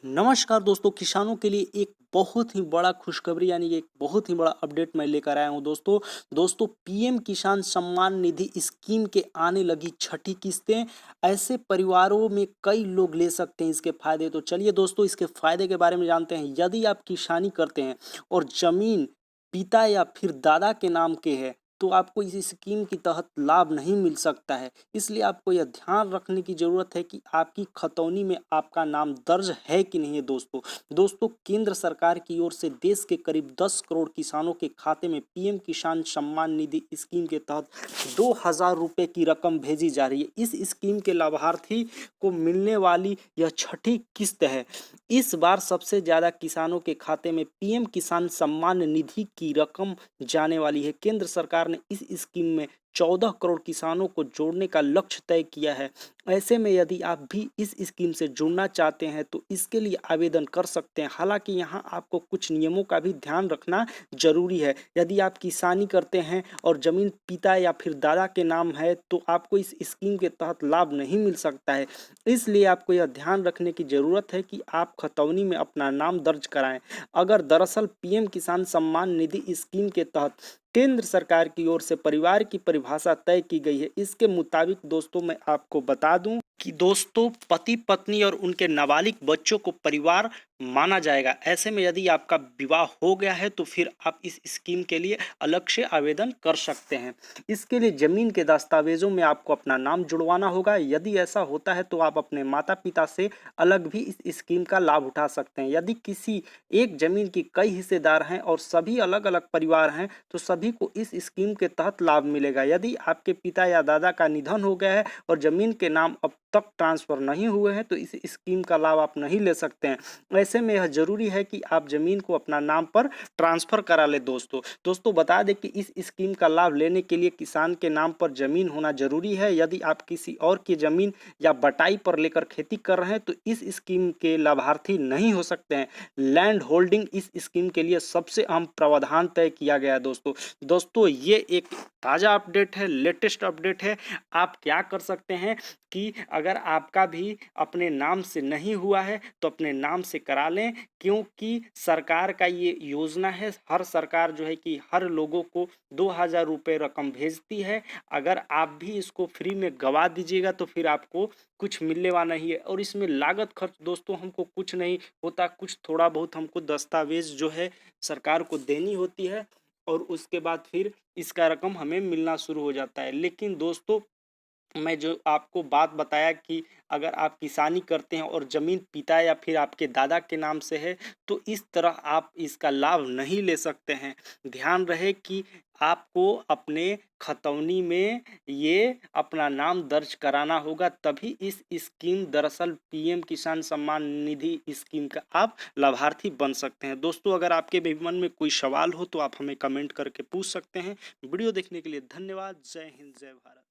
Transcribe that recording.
नमस्कार दोस्तों, किसानों के लिए एक बहुत ही बड़ा खुशखबरी यानी एक बहुत ही बड़ा अपडेट मैं लेकर आया हूं। दोस्तों पीएम किसान सम्मान निधि स्कीम के आने लगी छठी किस्तें। ऐसे परिवारों में कई लोग ले सकते हैं इसके फायदे। तो चलिए दोस्तों इसके फायदे के बारे में जानते हैं। यदि आप किसानी करते हैं और जमीन पिता या फिर दादा के नाम के है तो आपको इस स्कीम के तहत लाभ नहीं मिल सकता है। इसलिए आपको यह ध्यान रखने की जरूरत है कि आपकी खतौनी में आपका नाम दर्ज है कि नहीं है। दोस्तों केंद्र सरकार की ओर से देश के करीब 10 करोड़ किसानों के खाते में पीएम किसान सम्मान निधि स्कीम के तहत 2,000 रुपए की रकम भेजी जा रही है। इस स्कीम के लाभार्थी को मिलने वाली यह छठी किस्त है। इस बार सबसे ज्यादा किसानों के खाते में पीएम किसान सम्मान निधि की रकम जाने वाली है। केंद्र सरकार ने इस स्कीम में 14 करोड़ किसानों को जोड़ने का लक्ष्य तय किया है। ऐसे में यदि आप भी इस स्कीम से जुड़ना चाहते हैं तो इसके लिए आवेदन कर सकते हैं। हालांकि यहाँ आपको कुछ नियमों का भी ध्यान रखना जरूरी है। यदि आप किसानी करते हैं और जमीन पिता या फिर दादा के नाम है तो आपको इस स्कीम के तहत लाभ नहीं मिल सकता है। इसलिए आपको यह ध्यान रखने की जरूरत है कि आप खतौनी में अपना नाम दर्ज कराएं। अगर दरअसल पीएम किसान सम्मान निधि स्कीम के तहत केंद्र सरकार की ओर से परिवार की परिभाषा तय की गई है। इसके मुताबिक दोस्तों मैं आपको बता दूं कि दोस्तों पति पत्नी और उनके नाबालिग बच्चों को परिवार माना जाएगा। ऐसे में यदि आपका विवाह हो गया है तो फिर आप इस स्कीम के लिए अलग से आवेदन कर सकते हैं। इसके लिए जमीन के दस्तावेजों में आपको अपना नाम जुड़वाना होगा। यदि ऐसा होता है तो आप अपने माता पिता से अलग भी इस स्कीम का लाभ उठा सकते हैं। यदि किसी एक जमीन की कई हिस्सेदार हैं और सभी अलग अलग परिवार हैं तो सभी को इस स्कीम के तहत लाभ मिलेगा। यदि आपके पिता या दादा का निधन हो गया है और जमीन के नाम अब तक ट्रांसफर नहीं हुए हैं तो इस स्कीम का लाभ आप नहीं ले सकते हैं। ऐसे में यह जरूरी है कि आप जमीन को अपना नाम पर ट्रांसफर करा ले। दोस्तों बता दें कि इस स्कीम का लाभ लेने के लिए किसान के नाम पर जमीन होना जरूरी है। यदि आप किसी और की जमीन या बटाई पर लेकर खेती कर रहे हैं तो इस स्कीम के लाभार्थी नहीं हो सकते हैं। लैंड होल्डिंग इस स्कीम के लिए सबसे अहम प्रावधान तय किया गया है। दोस्तों ये एक ताज़ा अपडेट है, लेटेस्ट अपडेट है। आप क्या कर सकते हैं कि अगर आपका भी अपने नाम से नहीं हुआ है तो अपने नाम से करा लें, क्योंकि सरकार का ये योजना है। हर सरकार जो है कि हर लोगों को 2,000 रुपये रकम भेजती है। अगर आप भी इसको फ्री में गवा दीजिएगा तो फिर आपको कुछ मिलने वाला नहीं है। और इसमें लागत खर्च दोस्तों हमको कुछ नहीं होता, कुछ थोड़ा बहुत हमको दस्तावेज जो है सरकार को देनी होती है और उसके बाद फिर इसका रकम हमें मिलना शुरू हो जाता है। लेकिन दोस्तों मैं जो आपको बात बताया कि अगर आप किसानी करते हैं और ज़मीन पिता या फिर आपके दादा के नाम से है तो इस तरह आप इसका लाभ नहीं ले सकते हैं। ध्यान रहे कि आपको अपने खतौनी में ये अपना नाम दर्ज कराना होगा, तभी इस स्कीम दरअसल पीएम किसान सम्मान निधि स्कीम का आप लाभार्थी बन सकते हैं। दोस्तों अगर आपके भी मन में कोई सवाल हो तो आप हमें कमेंट करके पूछ सकते हैं। वीडियो देखने के लिए धन्यवाद। जय हिंद, जय भारत।